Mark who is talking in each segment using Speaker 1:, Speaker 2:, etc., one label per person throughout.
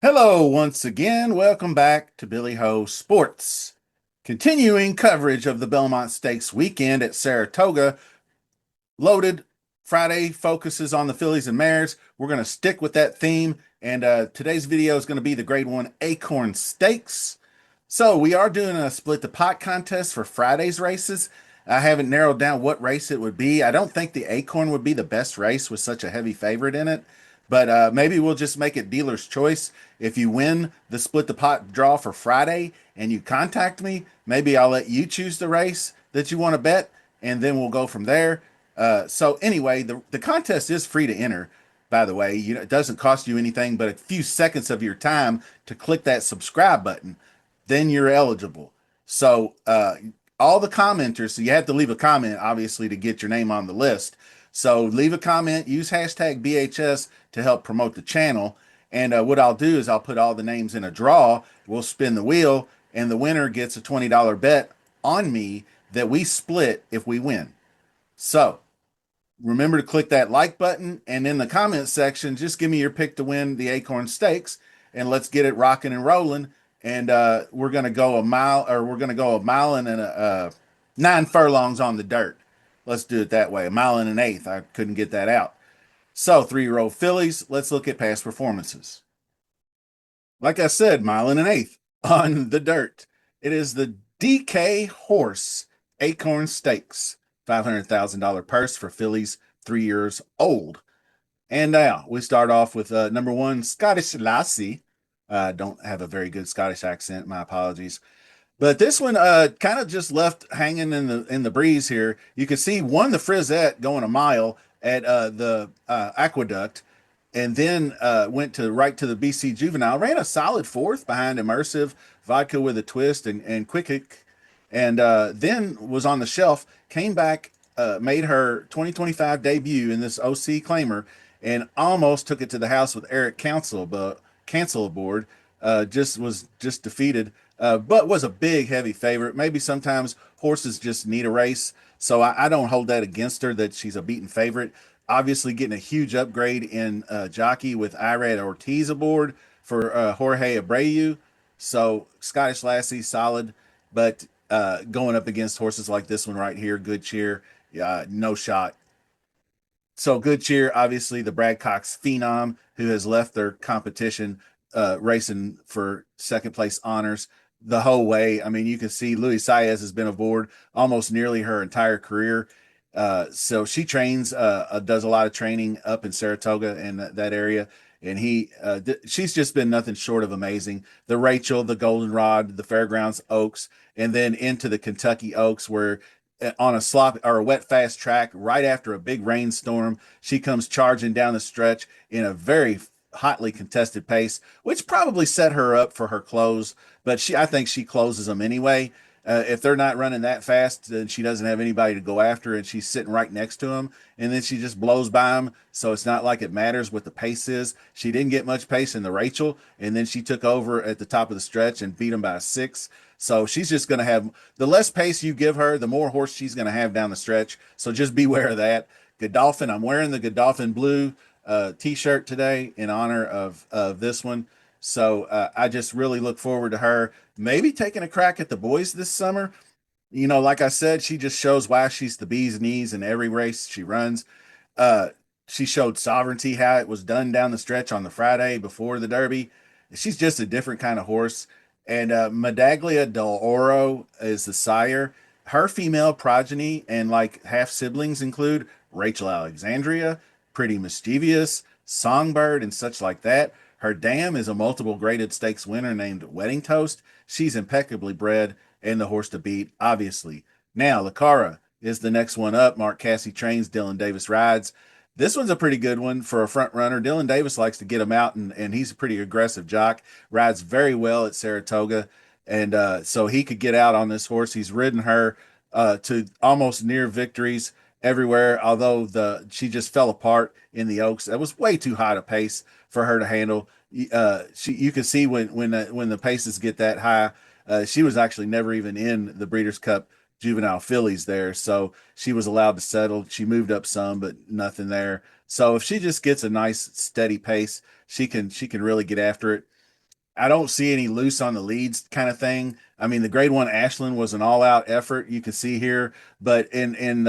Speaker 1: Hello, once again. Welcome back to Billy Ho Sports. Continuing coverage of the Belmont Stakes weekend at Saratoga. Loaded Friday focuses on the fillies and mares. We're going to stick with that theme, and today's video is going to be the Grade 1 Acorn Stakes. So we are doing a split the pot contest for Friday's races. I haven't narrowed down what race it would be. I don't think the Acorn would be the best race with such a heavy favorite in it, but maybe we'll just make it dealer's choice. If you win the split the pot draw for Friday and you contact me, maybe I'll let you choose the race that you want to bet, and then we'll go from there. So anyway, the contest is free to enter. By the way, it doesn't cost you anything but a few seconds of your time to click that subscribe button. Then you're eligible. So all the commenters, so you have to leave a comment, obviously, to get your name on the list. So leave a comment, use hashtag BHS to help promote the channel. And what I'll do is I'll put all the names in a draw. We'll spin the wheel, and the winner gets a $20 bet on me that we split if we win. So remember to click that like button, and in the comment section, just give me your pick to win the Acorn Stakes, and let's get it rocking and rolling. And we're gonna go a mile, or we're gonna go a mile and 9 furlongs on the dirt. Let's do it that way. A mile and an eighth. I couldn't get that out. So 3-year-old fillies. Let's look at past performances. Like I said, mile and an eighth on the dirt. It is the DK Horse Acorn Stakes. $500,000 purse for fillies 3 years old. And now we start off with number one, Scottish Lassie. Don't have a very good Scottish accent. My apologies. But this one kind of just left hanging in the breeze here. You can see won the Frisette going a mile at the Aqueduct, and then went right to the BC Juvenile. Ran a solid fourth behind Immersive, Vodka with a Twist, and Quick, and then was on the shelf. Came back, made her 2025 debut in this OC Claimer, and almost took it to the house with Eric Council, but Cancel aboard. Was defeated, but was a big heavy favorite. Maybe sometimes horses just need a race, so I don't hold that against her that she's a beaten favorite. Obviously, getting a huge upgrade in jockey with Irad Ortiz aboard for Jorge Abreu. So Scottish Lassie solid, but going up against horses like this one right here, Good Cheer, no shot. So Good Cheer, obviously the Brad Cox phenom who has left their competition racing for second place honors the whole way. I mean, you can see Luis Saez has been aboard almost nearly her entire career. So she trains, does a lot of training up in Saratoga and that area. And she's just been nothing short of amazing. The Rachel, the Goldenrod, the Fairgrounds Oaks, and then into the Kentucky Oaks, where on a slop or a wet fast track right after a big rainstorm, she comes charging down the stretch in a very hotly contested pace, which probably set her up for her close. But I think she closes them anyway. If they're not running that fast, then she doesn't have anybody to go after, and she's sitting right next to them, and then she just blows by them. So it's not like it matters what the pace is. She didn't get much pace in the Rachel, and then she took over at the top of the stretch and beat them by 6. So she's just going to have the less pace you give her, the more horse she's going to have down the stretch. So just beware of that. Godolphin, I'm wearing the Godolphin blue t-shirt today in honor of this one. So I just really look forward to her maybe taking a crack at the boys this summer. Like I said, she just shows why she's the bee's knees in every race she runs. Uh, she showed sovereignty how it was done down the stretch on the Friday before the Derby. She's just a different kind of horse. And Medaglia del Oro is the sire. Her female progeny and like half siblings include Rachel Alexandria, Pretty Mischievous, Songbird, and such like that. Her dam is a multiple graded stakes winner named Wedding Toast. She's impeccably bred and the horse to beat, obviously. Now, Cara is the next one up. Mark Casse trains, Dylan Davis rides. This one's a pretty good one for a front runner. Dylan Davis likes to get him out, and he's a pretty aggressive jock. Rides very well at Saratoga, and so he could get out on this horse. He's ridden her to almost near victories everywhere, although she just fell apart in the Oaks. That was way too high a pace for her to handle. You can see when the paces get that high, she was actually never even in the Breeders' Cup juvenile fillies there, so she was allowed to settle. She moved up some, but nothing there. So if she just gets a nice steady pace, she can really get after it. I don't see any loose on the leads kind of thing. I mean, the grade one Ashland was an all out effort you can see here, but in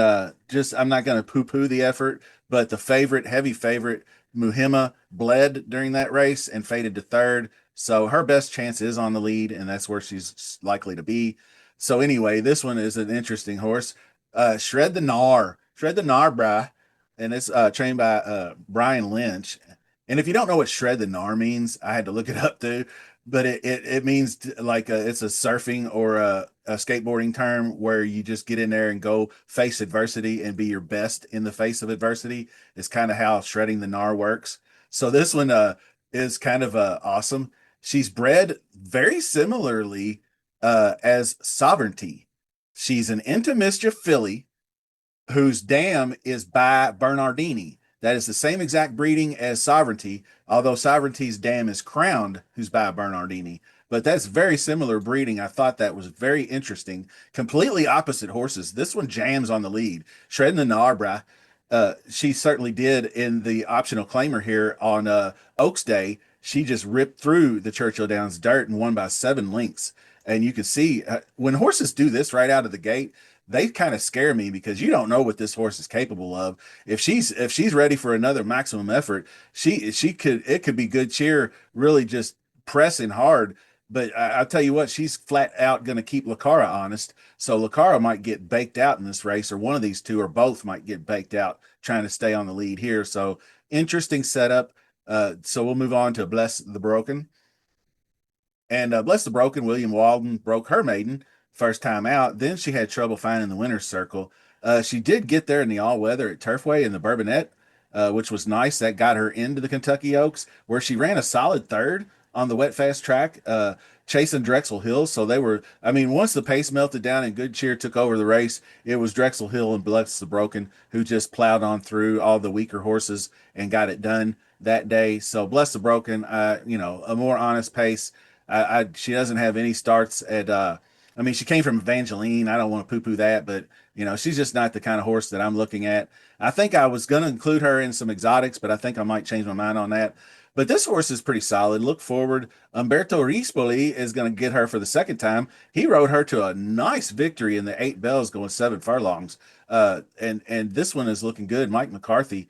Speaker 1: just I'm not going to poo poo the effort, but the favorite, heavy favorite, Muhima bled during that race and faded to third. So her best chance is on the lead, and that's where she's likely to be. So anyway, this one is an interesting horse. Shred the Gnar, brah, and it's trained by Brian Lynch. And if you don't know what shred the Gnar means, I had to look it up too, but it means like it's a surfing or a skateboarding term where you just get in there and go face adversity and be your best in the face of adversity. Is kind of how shredding the Gnar works. So this one is kind of awesome. She's bred very similarly as Sovereignty. She's an Into Mischief filly whose dam is by Bernardini. That is the same exact breeding as Sovereignty, although Sovereignty's dam is Crowned, who's by Bernardini. But that's very similar breeding. I thought that was very interesting. Completely opposite horses. This one jams on the lead. Shredding the Narbra. She certainly did in the optional claimer here on Oaks Day. She just ripped through the Churchill Downs dirt and won by 7 lengths. And you can see when horses do this right out of the gate, they kind of scare me because you don't know what this horse is capable of. If she's ready for another maximum effort, she could it could be good cheer, really just pressing hard. But I'll tell you what, she's flat out going to keep Cara honest. So Cara might get baked out in this race, or one of these two, or both might get baked out trying to stay on the lead here. So interesting setup. So we'll move on to Bless the Broken. And Bless the Broken, William Walden broke her maiden first time out. Then she had trouble finding the winner's circle. She did get there in the all weather at Turfway in the Bourbonette, which was nice. That got her into the Kentucky Oaks, where she ran a solid third on the wet fast track, chasing Drexel Hill. So they were, I mean, once the pace melted down and Good Cheer took over the race, it was Drexel Hill and Bless the Broken who just plowed on through all the weaker horses and got it done that day. So Bless the Broken, a more honest pace. She doesn't have any starts at I mean, she came from Evangeline. I don't want to poo-poo that, but she's just not the kind of horse that I'm looking at. I think I was going to include her in some exotics, but I think I might change my mind on that. But this horse is pretty solid. Look forward. Umberto Rispoli is going to get her for the second time. He rode her to a nice victory in the 8 bells, going 7 furlongs. And this one is looking good. Mike McCarthy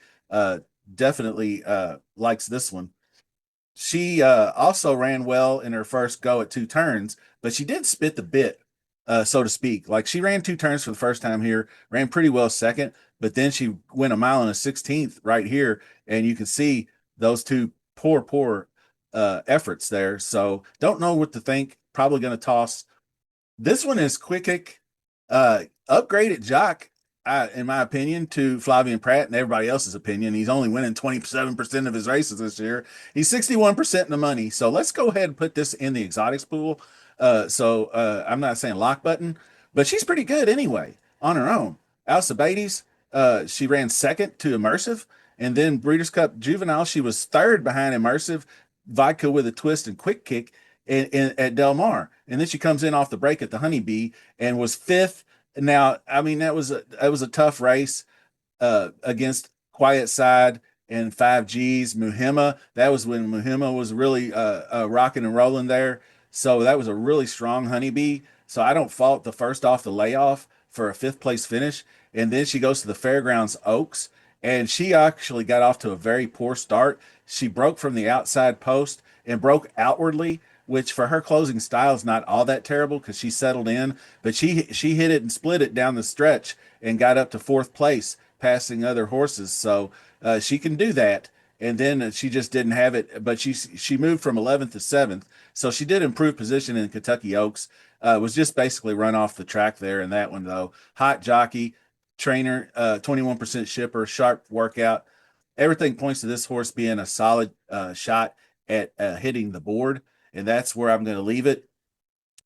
Speaker 1: definitely likes this one. She also ran well in her first go at 2 turns, but she did spit the bit, so to speak. Like she ran 2 turns for the first time here, ran pretty well second, but then she went a mile and a 16th right here, and you can see those two poor efforts there. So don't know what to think. Probably going to toss. This one is Quick upgraded jock, in my opinion, to Flavian Pratt and everybody else's opinion. He's only winning 27% of his races this year. He's 61% in the money. So let's go ahead and put this in the exotics pool. I'm not saying lock button, but she's pretty good anyway on her own. Alcibiades, she ran second to Immersive. And then Breeders' Cup Juvenile, she was third behind Immersive, Vodka with a twist and quick kick at Del Mar. And then she comes in off the break at the Honeybee and was fifth. Now, I mean, that was a tough race against Quiet Side and 5Gs. Muhima, that was when Muhima was really rocking and rolling there. So that was a really strong Honeybee. So I don't fault the first off the layoff for a fifth place finish. And then she goes to the Fairgrounds Oaks, and she actually got off to a very poor start. She broke from the outside post and broke outwardly, which for her closing style is not all that terrible because she settled in, but she hit it and split it down the stretch and got up to fourth place, passing other horses. So she can do that. And then she just didn't have it, but she moved from 11th to 7th, so she did improve position in Kentucky Oaks. Was just basically run off the track there in that one though. Hot jockey, trainer, 21% shipper, sharp workout. Everything points to this horse being a solid shot at hitting the board, and that's where I'm going to leave it.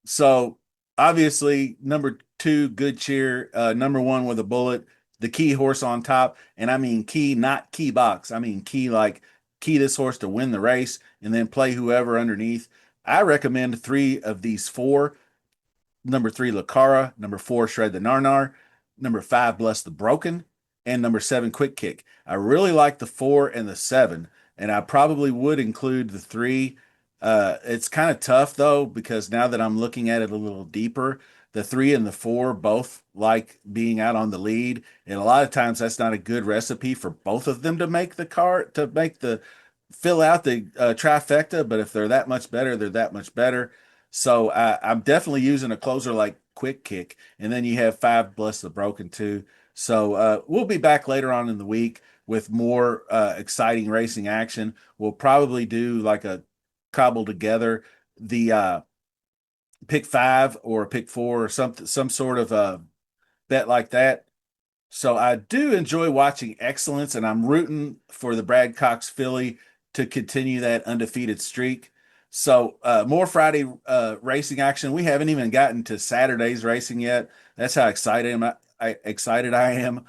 Speaker 1: So obviously, number two, Good Cheer. Number one with a bullet, the key horse on top, and I mean key, not key box. I mean key like key this horse to win the race, and then play whoever underneath. I recommend three of these four. Number three, Cara. Number four, Shred the Narnar. Number five, Bless the Broken. And number seven, Quick Kick. I really like the four and the seven, and I probably would include the three It's kind of tough though, because now that I'm looking at it a little deeper, the three and the four both like being out on the lead. And a lot of times that's not a good recipe for both of them to make the cart to make the fill out the trifecta. But if they're that much better, they're that much better. So I'm definitely using a closer like Quick Kick. And then you have Five Bless the Broken too. So we'll be back later on in the week with more exciting racing action. We'll probably do like a cobble together the pick five or pick four or something, some sort of bet like that. So I do enjoy watching excellence, and I'm rooting for the Brad Cox filly to continue that undefeated streak. So more Friday racing action. We haven't even gotten to Saturday's racing yet. That's how excited I am.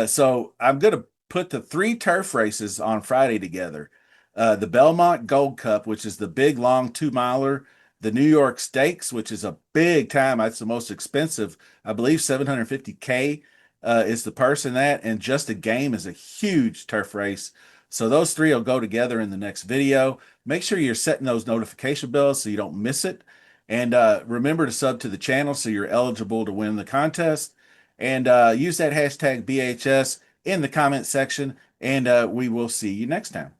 Speaker 1: So I'm going to put the three turf races on Friday together. The Belmont Gold Cup, which is the big long 2 miler. The New York Stakes, which is a big time. That's the most expensive, I believe, 750K is the purse in that, and Just a Game is a huge turf race. So those three will go together in the next video. Make sure you're setting those notification bells so you don't miss it. And remember to sub to the channel so you're eligible to win the contest. And use that hashtag BHS in the comment section, and we will see you next time.